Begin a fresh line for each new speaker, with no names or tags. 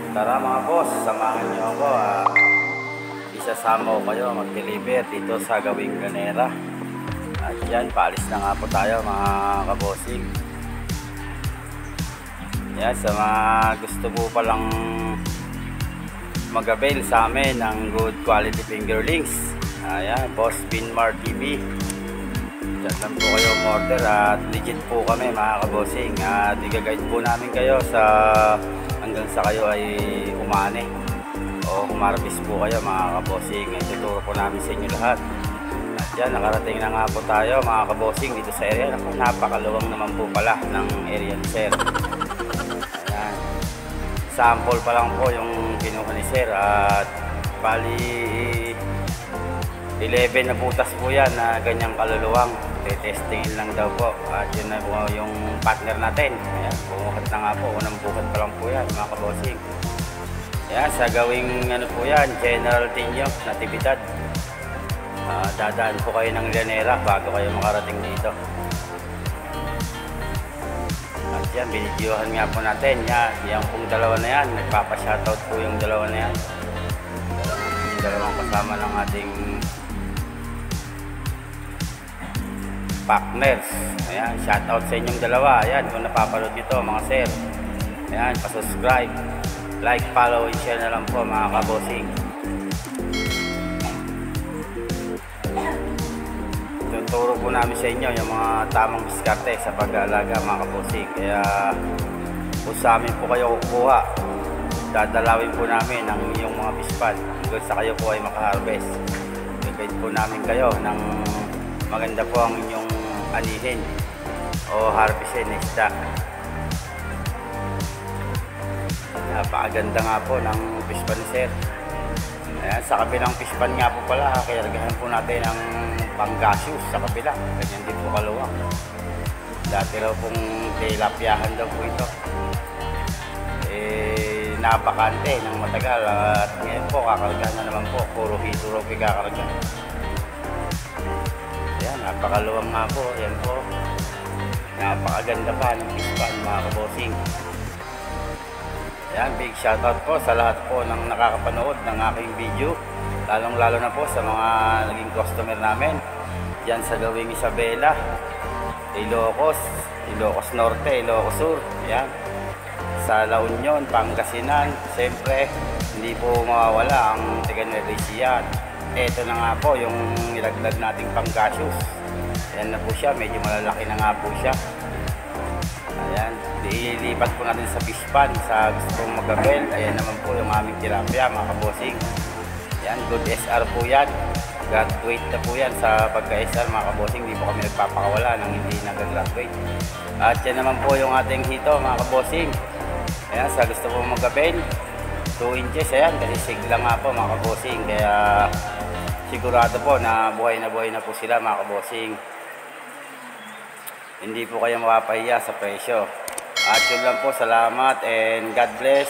Tara mga boss, samahan nyo ako. Isasama ko kayo mag-deliver dito sa Gawing Granera. At yan, paalis na nga po tayo mga kabossing. Yan, sa mga gusto po palang mag-avail sa amin ng good quality fingerlings, ayan, Boss Binmar TV. Diyan lang po kayo order at legit po kami mga kabossing. At i-guide po namin kayo sa hanggang sa kayo ay umani o humarbis po kayo mga kabossing. Ituturo po namin sa inyo lahat. At yan, nakarating na nga po tayo mga kabossing dito sa area. Napakaluwang naman po pala ng area ni sir. Ayan, sample pa lang po yung kinuha ni sir at bali 11 na butas po yan na ganyang kaluluwang. Testingin lang daw po. At yun na po yung partner natin. Ayan, bumukat na nga po. Unang bukat pa lang po yan mga kabossing. Ayan, sa Gawing ano po yan, General Tinyo, Natividad. Dadaan po kayo ng Granera bago kayo makarating dito. At yan, binidyohan nga po natin. Yan, yung pong dalawa na yan. Nagpapa-shoutout po yung dalawa na yan. Yung dalawang kasama ng ating partners. Ayan, shoutout sa inyong dalawa. Ayan, kung napapanood nyo ito mga sir. Ayan, pa-subscribe, like, follow, and share na lang po mga kabossing. Tuturo po namin sa inyo yung mga tamang diskarte sa pag-aalaga mga kabossing. Kaya kung sa amin po kayo kukuha, dadalawin po namin ang inyong mga pispan hanggang sa kayo po ay makaharvest. I-guide po namin kayo ng maganda po ang inyong anihin o harvestin na isda. Napakaganda nga po ng pispan ni sir. Ayan, sa kabilang pispan nga po pala, kayargahan po natin ang panggasyos sa kabila. Ganyan din po kaluwang. Dati raw pong tilapyahan daw po ito. Napakante ng matagal at ngayon po kakargahan na naman po. Puro hito raw kakargahan. Ayan, napakaluwang nga po. Ayan po. Napakaganda pa ng pispan mga kabossing. Ayan, big shoutout po sa lahat po ng nakakapanood ng aking video. Lalong-lalo na po sa mga naging customer namin. Diyan sa Gawing Isabela, Ilocos Norte, Ilocos Sur. Ayan. Sa La Union, Pangasinan. Siyempre, hindi po mawawala ang Tiganerisian. Ito na nga po yung nilaglag nating panggasyos. Ayan na po siya, medyo malalaki na nga po siya. Ayan, ilipat po natin sa pispan sa gusto pong mag-avail. Ayan naman po yung aming tilapia mga kabossing. Ayan, good SR po yan. Graduate na po yan sa pagka-SR mga kabossing. Hindi po kami nagpapakawala nang hindi nag-graduate. At yan naman po yung ating hito mga kabossing. Ayan, sa gusto pong mag-avail, 2 inches. Ayan, kasi sigla nga po mga kabossing. Kaya sigurado po na buhay na po sila mga kabossing. Hindi po kayo mapapahiya sa presyo. At yun lang po, salamat and God bless.